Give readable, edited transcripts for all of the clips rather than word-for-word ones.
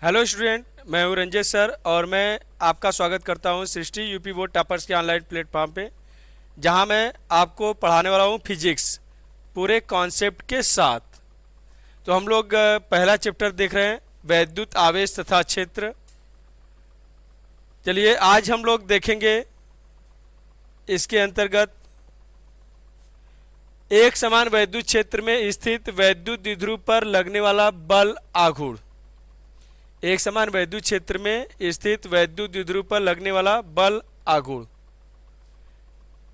Hello student, मैं हूं Ranjit sir और मैं आपका स्वागत करता हूं सृष्टि यूपी बोर्ड टॉपर्स के ऑनलाइन प्लेटफॉर्म पे, जहां मैं आपको पढ़ाने वाला हूं फिजिक्स पूरे कॉन्सेप्ट के साथ। तो हम लोग पहला चैप्टर देख रहे हैं, वैद्युत आवेश तथा क्षेत्र। चलिए आज हम लोग देखेंगे इसके अंतर्गत एक समान वैद्युत क्षेत्र में स्थित वैद्युत द्विध्रुव पर लगने वाला बल आघूर्ण। एक समान वैद्युत क्षेत्र में स्थित वैद्युत द्विध्रुव पर लगने वाला बल आघूर्ण।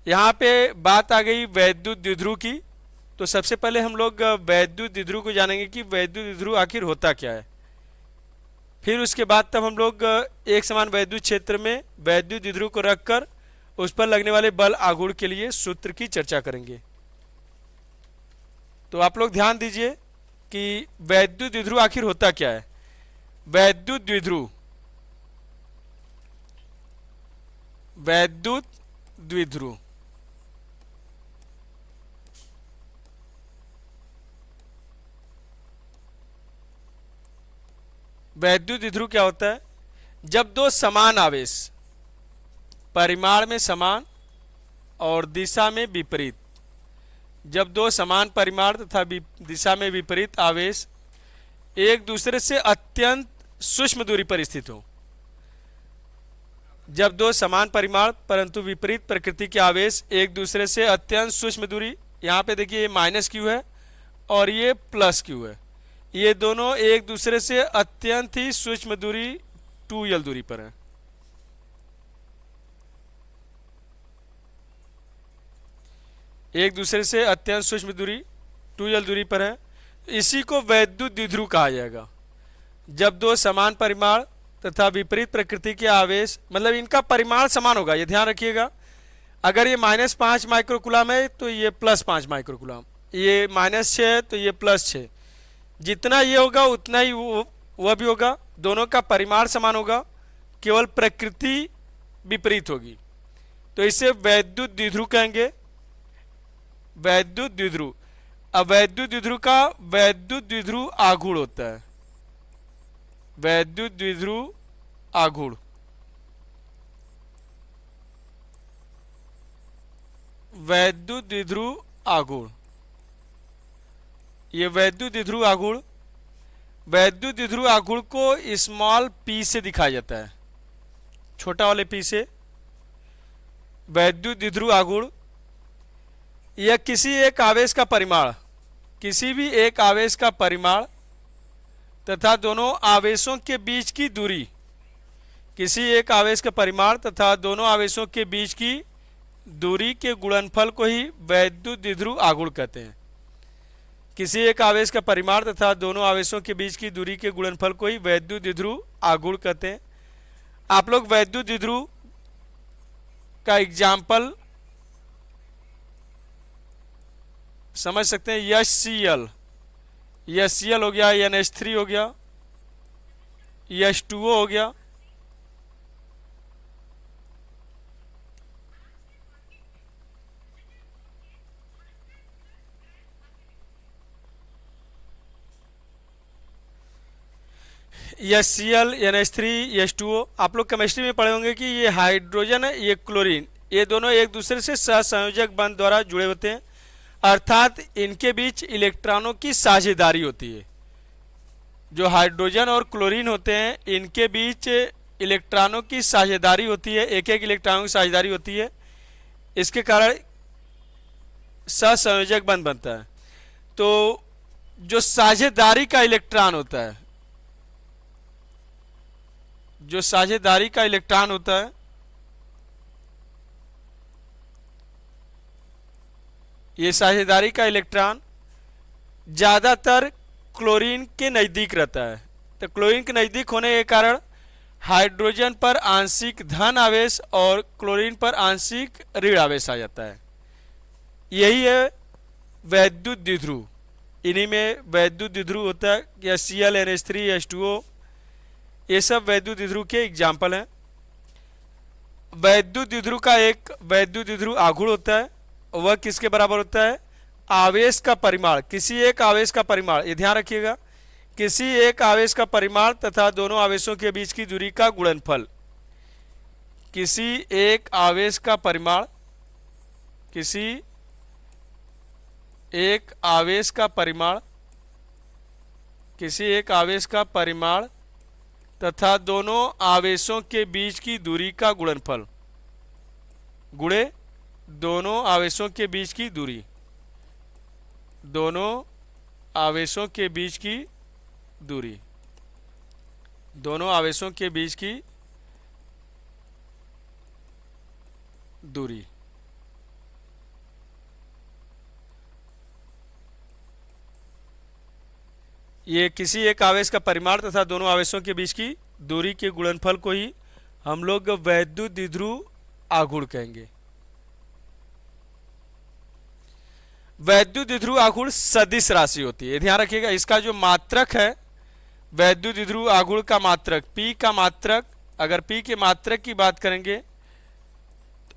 यहाँ पे बात आ गई वैद्युत द्विध्रुव की। तो सबसे पहले हम लोग वैद्युत द्विध्रुव को जानेंगे कि वैद्युत द्विध्रुव आखिर होता क्या है। फिर उसके बाद तब हम लोग एक समान वैद्युत क्षेत्र में वैद्युत द्विध्रुव को रखकर उस पर लगने वाले बल आघूर्ण के लिए सूत्र की चर्चा करेंगे। तो आप लोग ध्यान दीजिए कि वैद्युत द्विध्रुव आखिर होता क्या है। वैद्युत द्विध्रुव वैद्युत द्विध्रुव वैद्युत द्विध्रुव क्या होता है? जब दो समान आवेश परिमाण में समान और दिशा में विपरीत, जब दो समान परिमाण तथा दिशा में विपरीत आवेश एक दूसरे से अत्यंत सूक्ष्म दूरी पर स्थित हो। जब दो समान परिमाण परंतु विपरीत प्रकृति के आवेश एक दूसरे से अत्यंत सूक्ष्म दूरी, यहाँ पे देखिए ये माइनस क्यू है और ये प्लस क्यू है, ये दोनों एक दूसरे से अत्यंत ही सूक्ष्म दूरी 2l दूरी पर है। एक दूसरे से अत्यंत सूक्ष्म दूरी 2l दूरी पर है। इसी को वैद्युत द्विध्रुव कहा जाएगा। जब दो समान परिमाण तथा विपरीत प्रकृति के आवेश, मतलब इनका परिमाण समान होगा, ये ध्यान रखिएगा। अगर ये -5 माइक्रोकुलाम है तो ये +5 माइक्रोकुलाम, ये -6 है तो ये +6, जितना ये होगा उतना ही वह भी होगा। दोनों का परिमाण समान होगा, केवल प्रकृति विपरीत होगी। तो इसे वैद्युत द्विध्रुव कहेंगे, वैद्युत द्विध्रुव। अब वैद्युत द्विध्रुव का वैद्युत द्विध्रुव आघूर्ण होता है, वैद्युत द्विध्रुव आघूर्ण। वैद्युत द्विध्रुव आघूर्ण, ये वैद्युत द्विध्रुव आघूर्ण, वैद्युत द्विध्रुव आघूर्ण को स्मॉल p से दिखाया जाता है, छोटा वाले p से। वैद्युत द्विध्रुव आघूर्ण यह किसी एक आवेश का परिमाण, किसी भी एक आवेश का परिमाण तथा दोनों आवेशों के बीच की दूरी, किसी एक आवेश का परिमाण तथा दोनों आवेशों के बीच की दूरी के गुणनफल को ही वैद्युत द्विध्रुव आघूर्ण कहते हैं। किसी एक आवेश का परिमाण तथा दोनों आवेशों के बीच की दूरी के गुणनफल को ही वैद्युत द्विध्रुव आघूर्ण कहते हैं। आप लोग वैद्युत द्विध्रुव का एग्जाम्पल समझ सकते हैं। HCl, HCl हो गया, NH3 हो गया, H2O हो गया। HCl, NH3, H2O आप लोग केमिस्ट्री में पढ़े होंगे कि ये हाइड्रोजन है, ये क्लोरीन, ये दोनों एक दूसरे से सहसंयोजक बंध द्वारा जुड़े होते हैं, अर्थात इनके बीच इलेक्ट्रॉनों की साझेदारी होती है। जो हाइड्रोजन और क्लोरीन होते हैं इनके बीच इलेक्ट्रॉनों की साझेदारी होती है, एक एक इलेक्ट्रॉनों की साझेदारी होती है। इसके कारण सहसंयोजक बंध बनता है। तो जो साझेदारी का इलेक्ट्रॉन होता है, जो साझेदारी का इलेक्ट्रॉन होता है, ये साझेदारी का इलेक्ट्रॉन ज़्यादातर क्लोरीन के नज़दीक रहता है। तो क्लोरीन के नज़दीक होने के कारण हाइड्रोजन पर आंशिक धन आवेश और क्लोरीन पर आंशिक ऋण आवेश आ जाता है। यही है वैद्युत द्विध्रुव। इन्हीं में वैद्युत द्विध्रुव होता है। HCl, NH3, H2O, ये सब वैद्युत द्विध्रुव के एग्जाम्पल हैं। वैद्युत द्विध्रुव का एक वैद्युत द्विध्रुव आघूर्ण होता है। वह किसके बराबर होता है? आवेश का परिमाण, किसी एक आवेश का परिमाण, ये ध्यान रखिएगा, किसी एक आवेश का परिमाण तथा दोनों आवेशों के बीच की दूरी का गुणनफल। किसी एक आवेश का परिमाण, किसी एक आवेश का परिमाण, किसी एक आवेश का परिमाण तथा दोनों आवेशों के बीच की दूरी का गुणनफल गुणे दोनों आवेशों के बीच की दूरी, दोनों आवेशों के बीच की दूरी, दोनों आवेशों के बीच की दूरी। ये किसी एक आवेश का परिमाण तथा दोनों आवेशों के बीच की दूरी के गुणनफल को ही हम लोग वैद्युत द्विध्रुव आघूर्ण कहेंगे। वैद्युत द्विध्रुव आघूर्ण सदिश राशि होती है, ध्यान रखिएगा। इसका जो मात्रक है वैद्युत द्विध्रुव आघूर्ण का मात्रक, P का मात्रक, अगर P के मात्रक की बात करेंगे,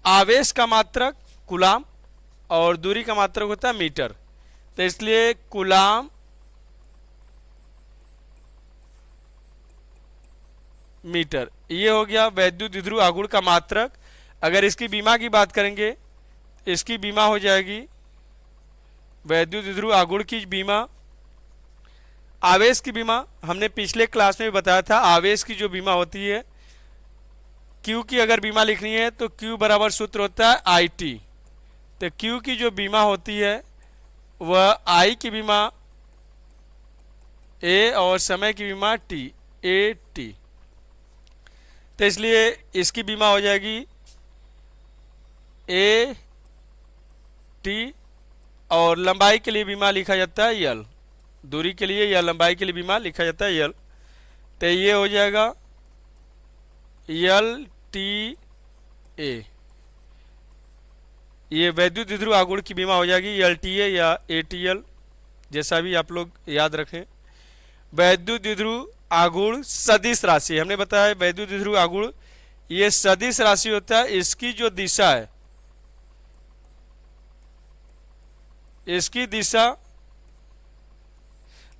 आवेश का मात्रक कूलाम और दूरी का मात्रक होता है मीटर, तो इसलिए कूलाम मीटर, ये हो गया वैद्युत द्विध्रुव आघूर्ण का मात्रक। अगर इसकी बीमा की बात करेंगे, इसकी बीमा हो जाएगी वैद्युत द्विध्रुव आघूर्ण की बीमा, आवेश की बीमा हमने पिछले क्लास में बताया था। आवेश की जो बीमा होती है, Q की अगर बीमा लिखनी है तो Q बराबर सूत्र होता है IT, तो Q की जो बीमा होती है वह I की बीमा A और समय की बीमा T, AT, तो इसलिए इसकी बीमा हो जाएगी AT और लंबाई के लिए बीमा लिखा जाता है L, दूरी के लिए या लंबाई के लिए बीमा लिखा जाता है L, तो ये हो जाएगा LTA, ये वैद्युत द्विध्रुव आघूर्ण की बीमा हो जाएगी LTA या ATL, जैसा भी आप लोग याद रखें। वैद्युत द्विध्रुव आघूर्ण सदिश राशि, हमने बताया वैद्युत द्विध्रुव आघूर्ण ये सदिश राशि होता है। इसकी जो दिशा है, इसकी दिशा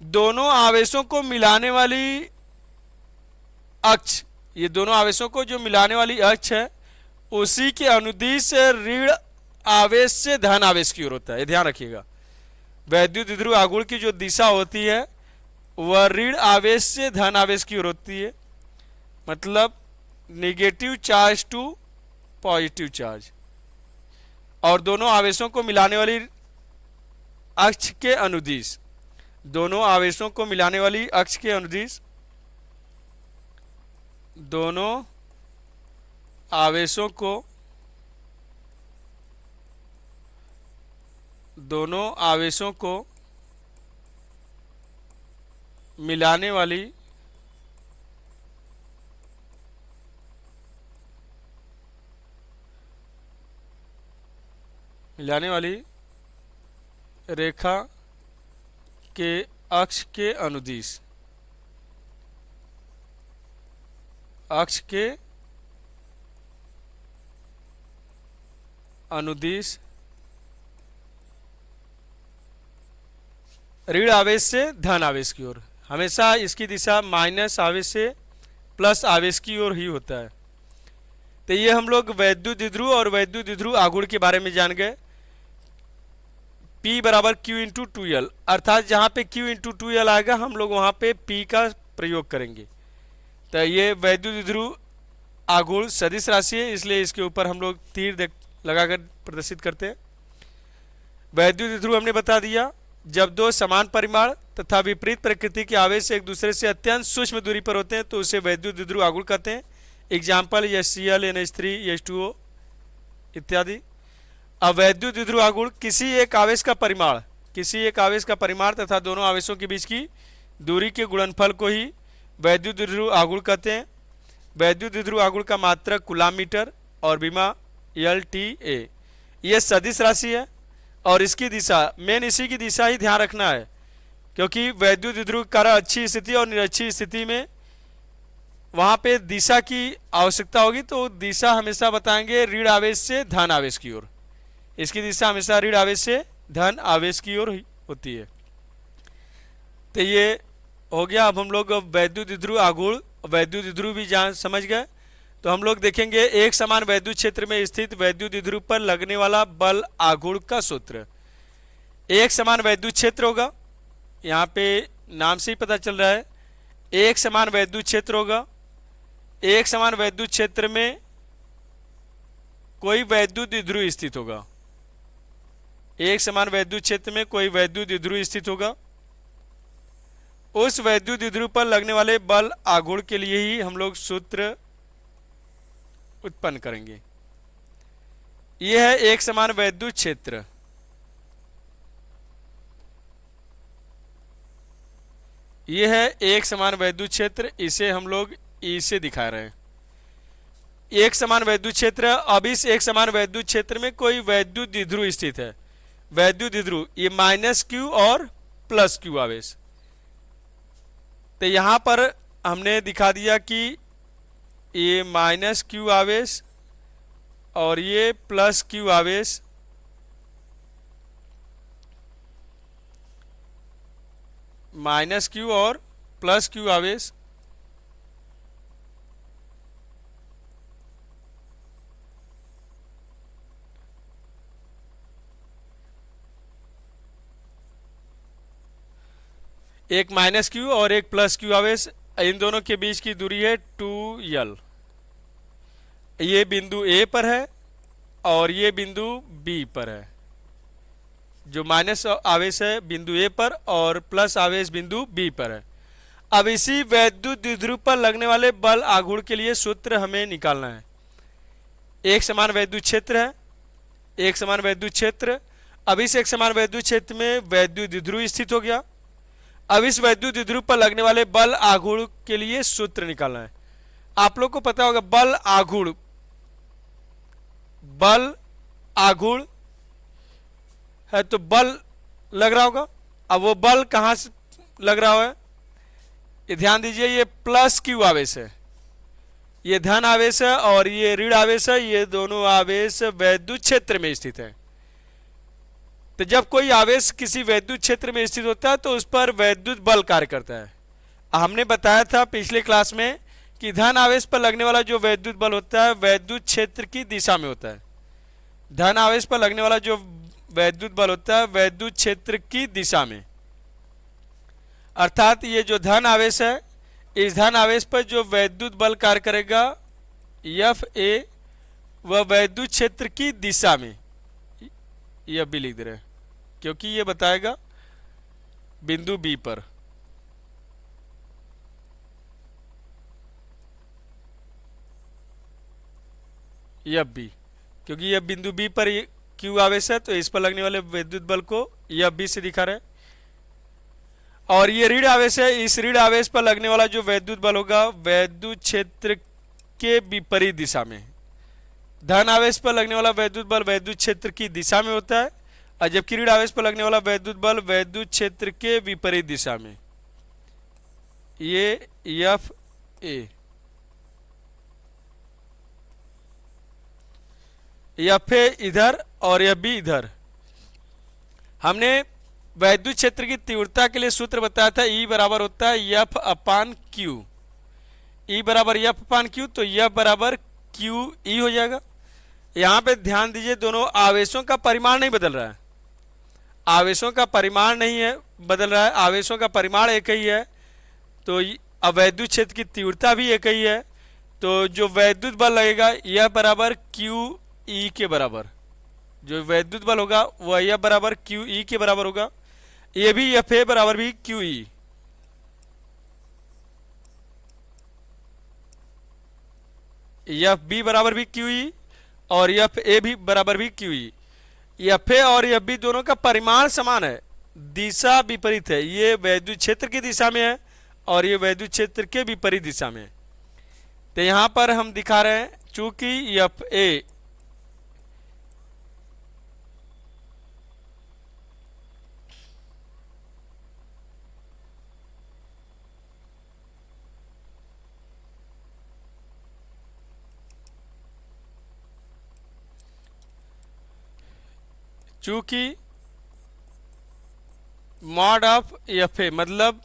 दोनों आवेशों को मिलाने वाली अक्ष, ये दोनों आवेशों को जो मिलाने वाली अक्ष है उसी के अनुदिश से ऋण आवेश से धन आवेश की ओर होता है, ध्यान रखिएगा। वैद्युत द्विध्रुव आघूर्ण की जो दिशा होती है वह ऋण आवेश से धन आवेश की ओर होती है, मतलब negative charge to positive charge, और दोनों आवेशों को मिलाने वाली अक्ष के अनुदिश, दोनों आवेशों को मिलाने वाली अक्ष के अनुदिश, दोनों आवेशों को, दोनों आवेशों को मिलाने वाली रेखा के अक्ष के अनुदिश, अक्ष के अनुदिश ऋण आवेश से धन आवेश की ओर, हमेशा इसकी दिशा माइनस आवेश से प्लस आवेश की ओर ही होता है। तो ये हम लोग वैद्युत द्विध्रुव और वैद्युत द्विध्रुव आघूर्ण के बारे में जान गए। P बराबर Q इंटू 2L, अर्थात जहाँ पे Q इंटू 2L आएगा हम लोग वहाँ पे P का प्रयोग करेंगे। तो ये वैद्युत द्विध्रुव आघूर्ण सदिश राशि है, इसलिए इसके ऊपर हम लोग तीर लगाकर प्रदर्शित करते हैं। वैद्युत द्विध्रुव हमने बता दिया, जब दो समान परिमाण तथा विपरीत प्रकृति के आवेश एक दूसरे से अत्यंत सूक्ष्म दूरी पर होते हैं तो उसे वैद्युत द्विध्रुव आघूर्ण कहते हैं। एग्जाम्पल HCl, NH3, H2O इत्यादि। अब वैद्युत द्विध्रुव आघूर्ण किसी एक आवेश का परिमाण, किसी एक आवेश का परिमाण तथा दोनों आवेशों के बीच की दूरी के गुणनफल को ही वैद्युत द्विध्रुव आघूर्ण कहते हैं। वैद्युत द्विध्रुव आघूर्ण का मात्रक कूलाम मीटर और बीमा LTA, यह सदिश राशि है और इसकी दिशा, मेन इसी की दिशा ही ध्यान रखना है, क्योंकि वैद्युत द्विध्रुव कार्य अच्छी स्थिति और निरक्षी स्थिति में वहाँ पे दिशा की आवश्यकता होगी, तो दिशा हमेशा बताएंगे ऋण आवेश से धन आवेश की ओर। इसकी दिशा हमेशा ऋण आवेश से धन आवेश की ओर ही होती है। तो ये हो गया। अब हम लोग वैद्युत द्विध्रुव आघूर्ण वैद्युत द्विध्रुव भी जान समझ गए। तो हम लोग देखेंगे एक समान वैद्युत क्षेत्र में स्थित वैद्युत द्विध्रुव पर लगने वाला बल आघूर्ण का सूत्र। एक समान वैद्युत क्षेत्र होगा, यहाँ पे नाम से ही पता चल रहा है एक समान वैद्युत क्षेत्र होगा। एक समान वैद्युत क्षेत्र में कोई वैद्युत द्विध्रुव स्थित होगा। एक समान वैद्युत क्षेत्र में कोई वैद्युत द्विध्रुव स्थित होगा। उस वैद्युत द्विध्रुव पर लगने वाले बल आघूर्ण के लिए ही हम लोग सूत्र उत्पन्न करेंगे। यह है एक समान वैद्युत क्षेत्र। यह है एक समान वैद्युत क्षेत्र, इसे हम लोग ई से दिखा रहे हैं। एक समान वैद्युत क्षेत्र। अब इस एक समान वैद्युत क्षेत्र में कोई वैद्युत द्विध्रुव स्थित है। वैद्युत द्विध्रुव ये माइनस क्यू और प्लस क्यू आवेश। तो यहां पर हमने दिखा दिया कि ये माइनस क्यू आवेश और ये प्लस क्यू आवेश माइनस क्यू और प्लस क्यू आवेश एक माइनस क्यू और एक प्लस क्यू आवेश, इन दोनों के बीच की दूरी है 2l। ये बिंदु ए पर है और ये बिंदु बी पर है। जो माइनस आवेश है बिंदु ए पर और प्लस आवेश बिंदु बी पर है। अब इसी वैद्युत द्विध्रुव पर लगने वाले बल आघूर्ण के लिए सूत्र हमें निकालना है। एक समान वैद्युत क्षेत्र है, एक समान वैद्युत क्षेत्र। अब इस एक समान वैद्युत क्षेत्र में वैद्युत द्विध्रुव स्थित हो गया। अब इस वैद्युत द्विध्रुव पर लगने वाले बल आघूर्ण के लिए सूत्र निकालना है। आप लोग को पता होगा बल आघूर्ण, बल आघूर्ण है तो बल लग रहा होगा। अब वो बल कहां से लग रहा है, ये ध्यान दीजिए, ये प्लस क्यू आवेश है, ये धन आवेश है और ये ऋण आवेश है। ये दोनों आवेश वैद्युत क्षेत्र में स्थित है। तो जब कोई आवेश किसी वैद्युत क्षेत्र में स्थित होता है तो उस पर वैद्युत बल कार्य करता है। हमने बताया था पिछले क्लास में कि धन आवेश पर लगने वाला जो वैद्युत बल होता है वैद्युत क्षेत्र की दिशा में होता है। धन आवेश पर लगने वाला जो वैद्युत बल होता है वैद्युत क्षेत्र की दिशा में, अर्थात ये जो धन आवेश है इस धन आवेश पर जो वैद्युत बल कार्य करेगा एफ ए, वह वैद्युत क्षेत्र की दिशा में, यह भी लिख दे रहे हैं क्योंकि ये बताएगा बिंदु बी पर। यह बी, क्योंकि यह बिंदु बी पर क्यू आवेश है तो इस पर लगने वाले विद्युत बल को यह बी से दिखा रहे हैं। और ये ऋण आवेश है, इस ऋण आवेश पर लगने वाला जो वैद्युत बल होगा वैद्युत क्षेत्र के विपरीत दिशा में। धन आवेश पर लगने वाला वैद्युत बल वैद्युत क्षेत्र की दिशा में होता है और जबकि ऋण आवेश पर लगने वाला वैद्युत बल वैद्युत क्षेत्र के विपरीत दिशा में। ये एफ ए, एफ ए इधर और यह बी इधर। हमने वैद्युत क्षेत्र की तीव्रता के लिए सूत्र बताया था, ई बराबर होता है एफ अपान क्यू। ई बराबर एफ अपान क्यू, तो एफ बराबर क्यू ई हो जाएगा। यहां पे ध्यान दीजिए दोनों आवेशों का परिमाण नहीं बदल रहा है, आवेशों का परिमाण नहीं है बदल रहा है, आवेशों का परिमाण एक ही है। तो वैद्युत क्षेत्र की तीव्रता भी एक ही है। तो जो वैद्युत बल लगेगा यह बराबर क्यू ई के बराबर, जो वैद्युत बल होगा वह यह बराबर क्यू ई के बराबर होगा। ये भी एफ ए बराबर भी क्यू ई। एफ बी बराबर भी क्यू ई और एफ ए भी बराबर भी क्यू ई। एफ ए और एफ बी दोनों का परिमाण समान है, दिशा विपरीत है। ये वैद्युत क्षेत्र की दिशा में है और ये वैद्युत क्षेत्र के विपरीत दिशा में है। तो यहां पर हम दिखा रहे हैं चूंकि F A mod of F ए मतलब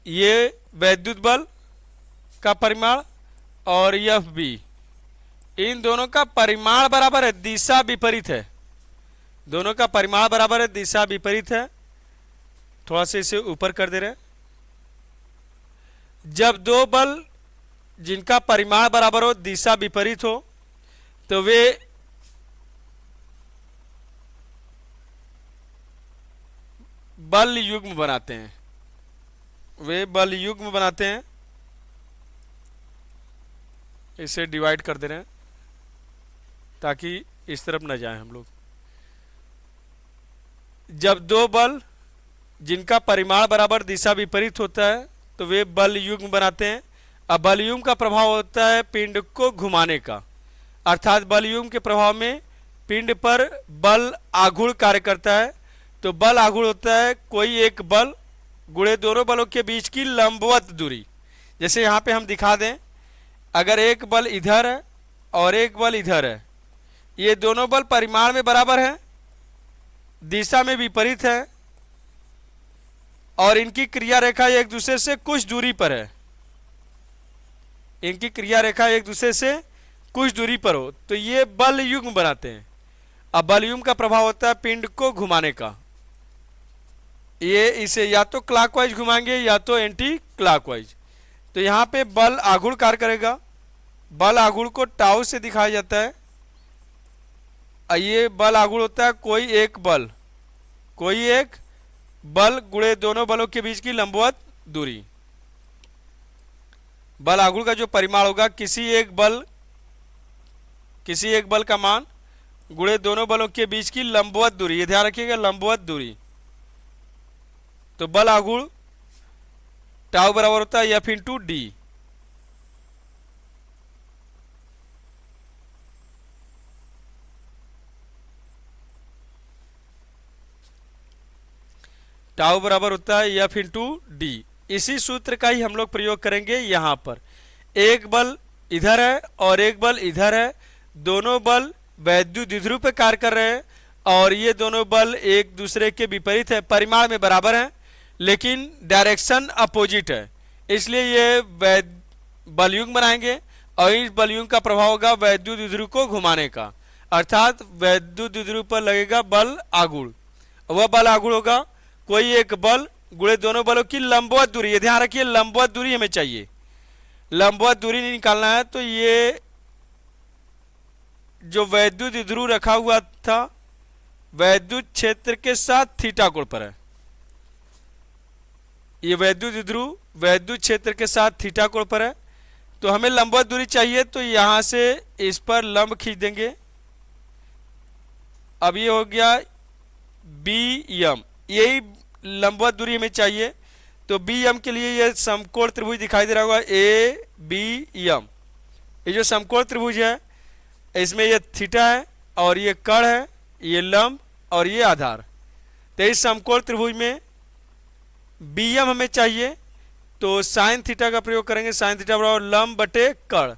ये वैद्युत बल का परिमाण और एफ बी, इन दोनों का परिमाण बराबर है, दिशा विपरीत है। दोनों का परिमाण बराबर है, दिशा विपरीत है। थोड़ा सा इसे ऊपर कर दे रहे हैं। जब दो बल जिनका परिमाण बराबर हो, दिशा विपरीत हो, तो वे बल युग्म बनाते हैं। वे बल युग्म बनाते हैं। इसे डिवाइड कर दे रहे हैं ताकि इस तरफ न जाएं हम लोग। जब दो बल जिनका परिमाण बराबर दिशा विपरीत होता है तो वे बल युग्म बनाते हैं। अब बल युग्म का प्रभाव होता है पिंड को घुमाने का, अर्थात बल युग्म के प्रभाव में पिंड पर बल आघूर्ण कार्य करता है। तो बल आघूर्ण होता है कोई एक बल गुणे दोनों बलों के बीच की लंबवत दूरी। जैसे यहाँ पे हम दिखा दें, अगर एक बल इधर है और एक बल इधर है, ये दोनों बल परिमाण में बराबर हैं, दिशा में विपरीत है और इनकी क्रिया रेखा एक दूसरे से कुछ दूरी पर है। इनकी क्रिया रेखा एक दूसरे से कुछ दूरी पर हो तो ये बल युग्म बनाते हैं। अब बल युग्म का प्रभाव होता है पिंड को घुमाने का। ये इसे या तो क्लॉकवाइज घुमाएंगे या तो एंटी क्लॉकवाइज। तो यहाँ पे बल आघूर्ण कार्य करेगा। बल आघूर्ण को टाउ से दिखाया जाता है। ये बल आघूर्ण होता है कोई एक बल गुणे दोनों बलों के बीच की लंबवत दूरी। बल आघूर्ण का जो परिमाण होगा किसी एक बल का मान गुणे दोनों बलों के बीच की लंबवत दूरी। ये ध्यान रखिएगा, लंबवत दूरी। तो बल आघूर्ण टाउ बराबर होता है एफ इंटू डी। टाउ बराबर होता है एफ इंटू डी। इसी सूत्र का ही हम लोग प्रयोग करेंगे यहाँ पर। एक बल इधर है और एक बल इधर है, दोनों बल वैद्युत द्विध्रुव पे कार्य कर रहे हैं और ये दोनों बल एक दूसरे के विपरीत है, परिमाण में बराबर हैं लेकिन डायरेक्शन अपोजिट है, इसलिए ये बल युग्म बनाएंगे और इस बल युग्म का प्रभाव होगा वैद्युत द्विध्रुव को घुमाने का, अर्थात वैद्युत द्विध्रुव पर लगेगा बल आघूर्ण। वह बल आघूर्ण होगा कोई एक बल गुणे दोनों बलों की लंबवत दूरी। ये ध्यान रखिए, लंबवत दूरी हमें चाहिए। लंबवत दूरी नहीं निकालना है तो ये जो वैद्युत द्विध्रुव रखा हुआ था वैद्युत क्षेत्र के साथ थीटा कोण पर है। ये वैद्युत द्विध्रुव वैद्युत क्षेत्र के साथ थीटा कोण पर है। तो हमें लंबवत दूरी चाहिए तो यहां से इस पर लंब खींच देंगे। अब ये हो गया बी एम, यही लंबवत दूरी हमें चाहिए। तो बी एम के लिए ये समकोण त्रिभुज दिखाई दे रहा होगा ए बी एम। ये जो समकोण त्रिभुज है इसमें ये थीटा है और ये कर्ण है, ये लंब और ये आधार। तो इस समकोण त्रिभुज में बी एम हमें चाहिए तो साइन थीटा का प्रयोग करेंगे। साइन थीटा बराबर लंब बटे कर्ण।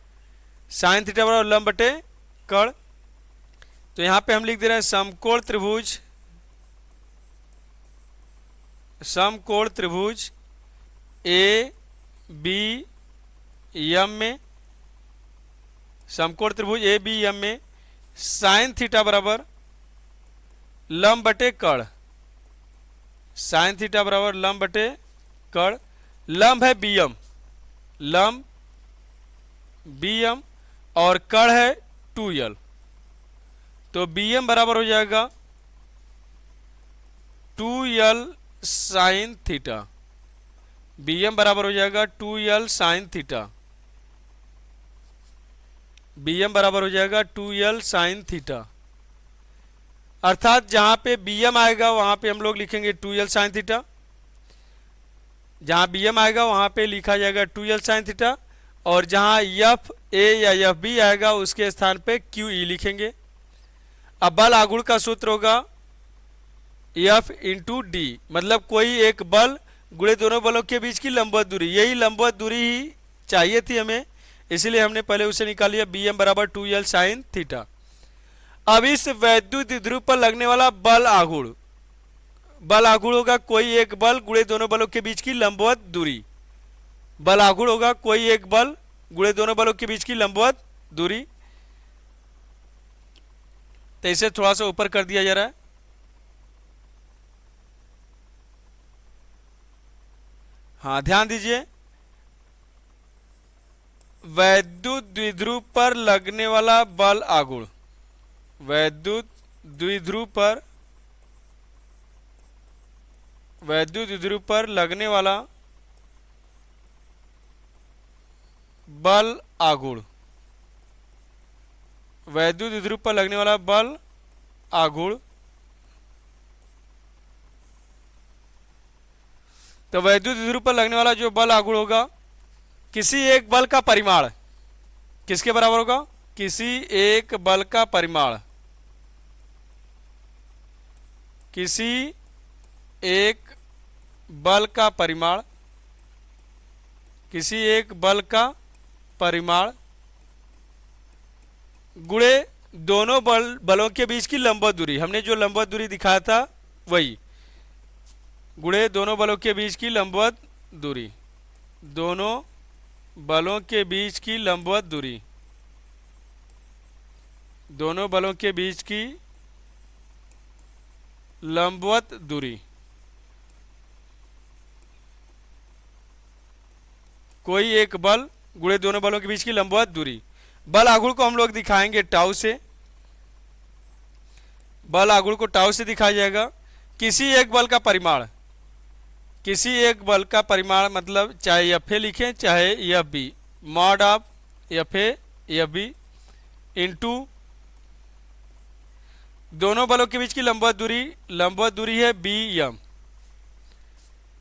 साइन थीटा बराबर लंब बटे कर्ण। तो यहां पे हम लिख दे रहे हैं समकोण त्रिभुज ए बी एम में, समकोण त्रिभुज ए बी एम में साइन थीटा बराबर लंब बटे कर्ण। साइन थीटा बराबर लंब बटे कर्ण। लंब है बी एम, लंब बी एम और कर्ण है 2l। तो बी एम बराबर हो जाएगा 2l sine theta. B M बराबर हो जाएगा 2l sine theta. B M बराबर हो जाएगा 2l साइन थीटा। अर्थात जहां पे बी एम आएगा वहां पे हम लोग लिखेंगे 2l साइन थीटा। जहां बी एम आएगा वहां पे लिखा जाएगा 2l साइन थीटा और जहां एफ ए या एफ बी आएगा उसके स्थान पे क्यू ई लिखेंगे। अब बल आघूर्ण का सूत्र होगा एफ इंटू डी, मतलब कोई एक बल गुणे दोनों बलों के बीच की लंबवत दूरी। यही लंबवत दूरी ही चाहिए थी हमें, इसलिए हमने पहले उसे निकाल लिया। बी एम बराबर 2l साइन थीटा। अब इस वैद्युत द्विध्रुव पर लगने वाला बल आघूर्ण होगा कोई एक बल गुणे दोनों बलों के बीच की लंबवत दूरी। बल आघूर्ण होगा कोई एक बल गुणे दोनों बलों के बीच की लंबवत दूरी। तो इसे थोड़ा सा ऊपर कर दिया जा रहा है। हाँ ध्यान दीजिए, वैद्युत द्विध्रुव पर लगने वाला बल आघूर्ण, वैद्युत द्विध्रुव पर लगने वाला बल आघूर्ण, वैद्युत द्विध्रुव पर लगने वाला बल आघूर्ण। तो वैद्युत द्विध्रुव पर लगने वाला जो बल आघूर्ण होगा किसी एक बल का परिमाण किसके बराबर होगा? किसी एक बल का परिमाण, किसी एक बल का परिमाण, किसी एक बल का परिमाण गुणे दोनों बलों के बीच की लंबवत दूरी। हमने जो लंबवत दूरी दिखाया था वही, गुणे दोनों बलों के बीच की लंबवत दूरी, दोनों बलों के बीच की लंबवत दूरी, दोनों बलों के बीच की लंबवत दूरी। कोई एक बल गुणे दोनों बलों के बीच की लंबवत दूरी। बल आघूर्ण को हम लोग दिखाएंगे टाउ से, बल आघूर्ण को टाउ से दिखाया जाएगा। किसी एक बल का परिमाण, किसी एक बल का परिमाण मतलब चाहे एफ ए लिखें चाहे F B, mod of F A F B into दोनों बलों के बीच की लंबवत दूरी है बी एम।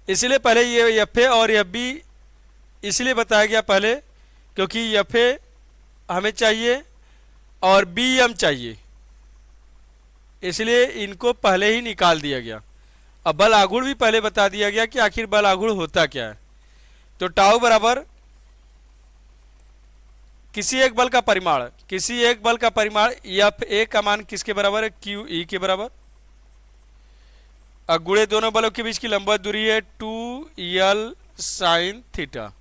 इसलिए पहले ये एफ ए और एफ बी इसलिए बताया गया पहले क्योंकि एफ ए हमें चाहिए और बी एम चाहिए, इसलिए इनको पहले ही निकाल दिया गया। अब बल आघूर्ण भी पहले बता दिया गया कि आखिर बल आघूर्ण होता क्या है। तो टाउ बराबर किसी एक बल का परिमाण, किसी एक बल का परिमाण एफ ए का मान किसके बराबर है? क्यू ई के बराबर। अब गुणे दोनों बलों के बीच की लंबवत दूरी है 2l sine theta,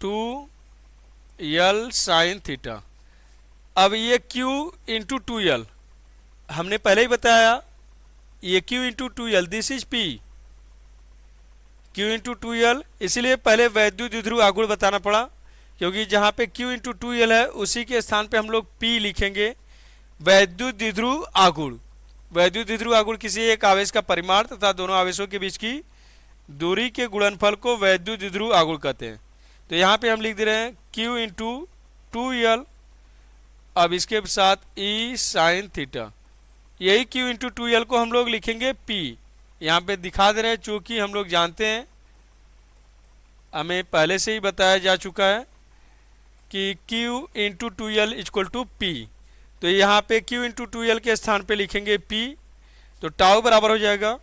2l sine theta. अब ये q इंटू 2l हमने पहले ही बताया, ये q into 2l this is p, q into 2l। इसलिए पहले वैद्युत द्विध्रुव आघूर्ण बताना पड़ा क्योंकि जहाँ पे q इंटू 2l है उसी के स्थान पे हम लोग p लिखेंगे। वैद्युत द्विध्रुव आघूर्ण, वैद्युत द्विध्रुव आघूर्ण किसी एक आवेश का परिमाण तथा दोनों आवेशों के बीच की दूरी के गुणनफल को वैद्युत द्विध्रुव आघूर्ण कहते हैं। तो यहाँ पे हम लिख दे रहे हैं q इंटू 2l, अब इसके साथ e साइन थीटा, यही q इंटू 2l को हम लोग लिखेंगे p। यहाँ पे दिखा दे रहे हैं चूंकि हम लोग जानते हैं, हमें पहले से ही बताया जा चुका है कि q into 2l equal to p। तो यहाँ पे q इंटू 2l के स्थान पे लिखेंगे p। तो टाउ बराबर हो जाएगा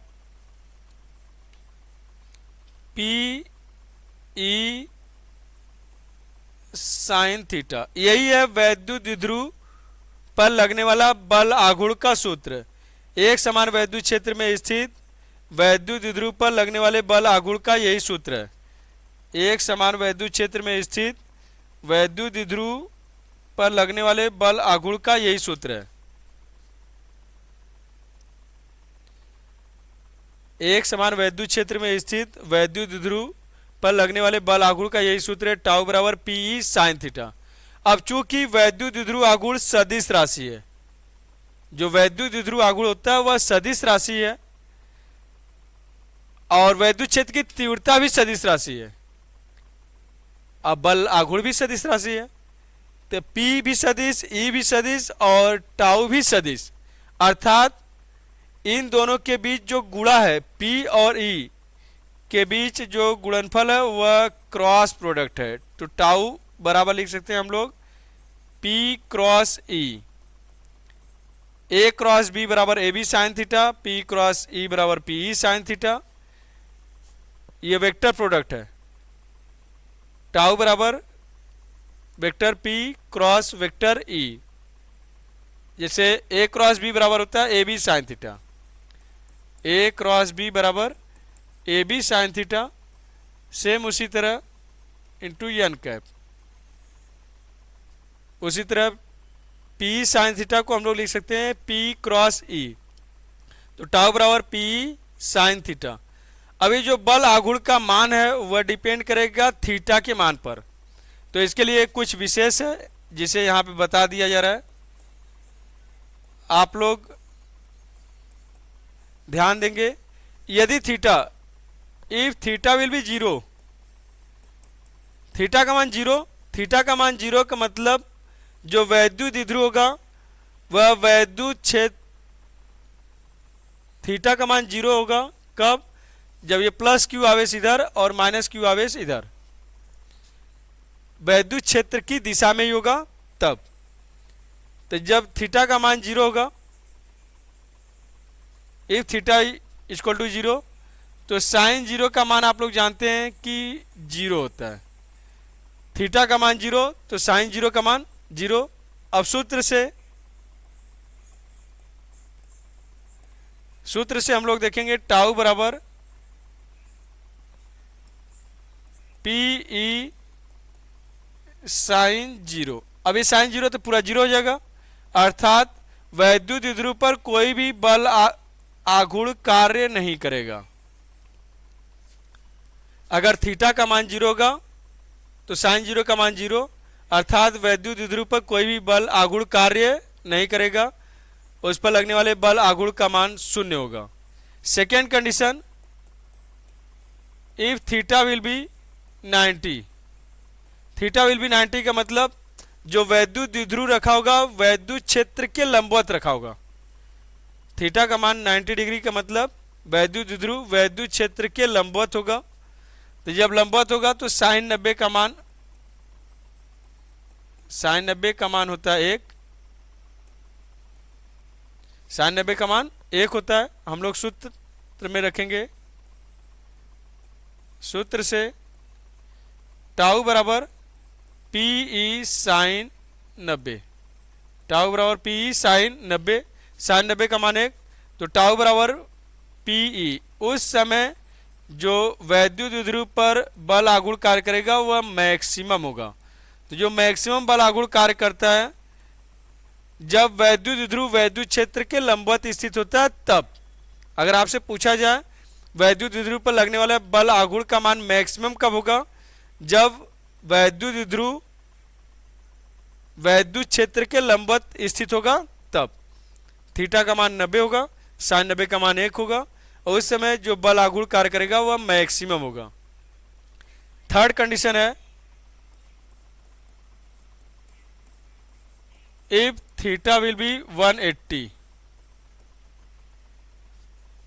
p e साइन थीटा। यही है वैद्युत द्विध्रुव पर लगने वाला बल आघूर्ण का सूत्र। एक समान वैद्युत क्षेत्र में स्थित वैद्युत द्विध्रुव पर लगने वाले बल आघूर्ण का यही सूत्र है। एक समान वैद्युत क्षेत्र में स्थित वैद्युत द्विध्रुव पर लगने वाले बल आघूर्ण का यही सूत्र है। एक समान वैद्युत क्षेत्र में स्थित वैद्युत द्विध्रुव पर लगने वाले बल आघूर्ण का यही सूत्र है, टाउ बराबर पी ई साइन थीटा। अब चूंकि वैद्युत द्विध्रुव आघूर्ण सदिश राशि है, जो वैद्युत द्विध्रुव आघूर्ण होता है वह सदिश राशि है और वैद्युत क्षेत्र की तीव्रता भी सदिश राशि है। अब बल आघूर्ण भी सदिश राशि है, तो P भी सदिश, E भी सदिश और टाउ भी सदिश, अर्थात इन दोनों के बीच जो गुणा है P और E के बीच जो गुणनफल है वह क्रॉस प्रोडक्ट है। तो टाउ बराबर लिख सकते हैं हम लोग P cross E, A cross B बराबर AB sine theta, P cross E बराबर PE साइन थीटा। ये वेक्टर प्रोडक्ट है। टाउ बराबर vector P cross vector E, जैसे A क्रॉस B बराबर होता है AB sine theta, A cross B बराबर A B sine theta same उसी तरह इंटू एन कैप। उसी तरह पी साइन थीटा को हम लोग लिख सकते हैं पी क्रॉस ई, तो टाउ बराबर पी साइन थीटा। अभी जो बल आघूर्ण का मान है वह डिपेंड करेगा थीटा के मान पर, तो इसके लिए कुछ विशेष है जिसे यहाँ पे बता दिया जा रहा है। आप लोग ध्यान देंगे, यदि theta, if theta will B zero, theta का मान जीरो, थीटा का मान जीरो का मतलब जो वैद्युत द्विध्रुव होगा वह वैद्युत क्षेत्र, थीटा का मान जीरो होगा कब, जब ये प्लस क्यू आवेश इधर और माइनस क्यू आवेश इधर, वैद्युत क्षेत्र की दिशा में ही होगा तब। तो जब थीटा का मान जीरो होगा, if theta equal to zero, तो साइन जीरो का मान आप लोग जानते हैं कि जीरो होता है। थीटा का मान जीरो तो साइन जीरो का मान जीरो। अब सूत्र से हम लोग देखेंगे टाउ बराबर पी ई साइन जीरो। अब ये साइन जीरो तो पूरा जीरो हो जाएगा, अर्थात वैद्युत द्विध्रुव पर कोई भी बल आघूर्ण कार्य नहीं करेगा। अगर थीटा का मान जीरो होगा तो साइन जीरो का मान जीरो, अर्थात वैद्युत द्विध्रुव पर कोई भी बल आघूर्ण कार्य नहीं करेगा, उस पर लगने वाले बल आघूर्ण का मान शून्य होगा। Second condition, if theta will B 90, theta will B 90 का मतलब जो वैद्युत द्विध्रुव रखा होगा वैद्युत क्षेत्र के लंबवत रखा होगा। थीटा का मान 90 डिग्री का मतलब वैद्युत द्विध्रुव वैद्युत क्षेत्र के लंबवत होगा। तो जब लंबवत होगा तो साइन 90 का मान, साइन 90 का मान होता है 1, साइन 90 का मान 1 होता है। हम लोग सूत्र में रखेंगे, सूत्र से टाउ बराबर पी ई साइन 90, टाउ बराबर पी ई साइन 90, साइन 90 का मान 1, तो टाउ बराबर पी ई उस समय जो वैद्युत द्विध्रुव पर बल आघूर्ण कार्य करेगा वह मैक्सिमम होगा। तो जो मैक्सिमम बल आघूर्ण कार्य करता है जब वैद्युत द्विध्रुव वैद्युत क्षेत्र के लंबवत स्थित होता है तब। अगर आपसे पूछा जाए वैद्युत द्विध्रुव पर लगने वाला बल आघूर्ण का मान मैक्सिमम कब होगा, जब वैद्युत द्विध्रुव वैद्युत क्षेत्र के लंबवत स्थित होगा तब। थीटा का मान 90 होगा, साइन 90 का मान 1 होगा, और उस समय जो बल आघूर्ण कार्य करेगा वह मैक्सिमम होगा। थर्ड कंडीशन है, if theta will be 180,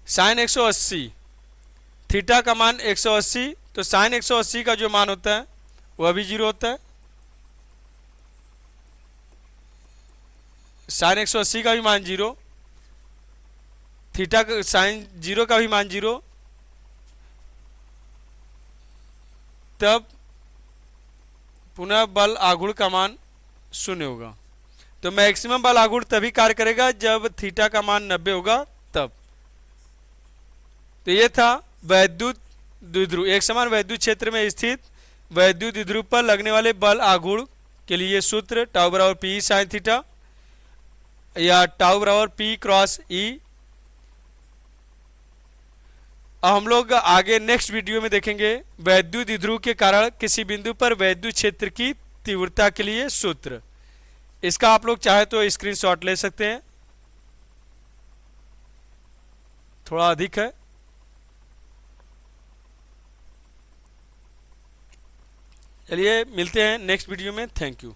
sine 180, theta का मान 180, तो साइन 180 का जो मान होता है वह भी जीरो होता है। साइन 180 का भी मान जीरो, थीटा का साइन जीरो का भी मान जीरो, तब पुनः बल आघूर्ण का मान शून्य होगा। तो मैक्सिमम बल आघूर्ण तभी कार्य करेगा जब थीटा का मान 90 होगा तब। तो ये था वैद्युत द्विध्रुव, एक समान वैद्युत क्षेत्र में स्थित वैद्युत द्विध्रुव पर लगने वाले बल आघूर्ण के लिए सूत्र टाउ बराबर पी साइन थीटा या टाउ बराबर पी क्रॉस ई। अब हम लोग आगे नेक्स्ट वीडियो में देखेंगे वैद्युत द्विध्रुव के कारण किसी बिंदु पर वैद्युत क्षेत्र की तीव्रता के लिए सूत्र। इसका आप लोग चाहे तो स्क्रीनशॉट ले सकते हैं, थोड़ा अधिक है। चलिए मिलते हैं नेक्स्ट वीडियो में, थैंक यू।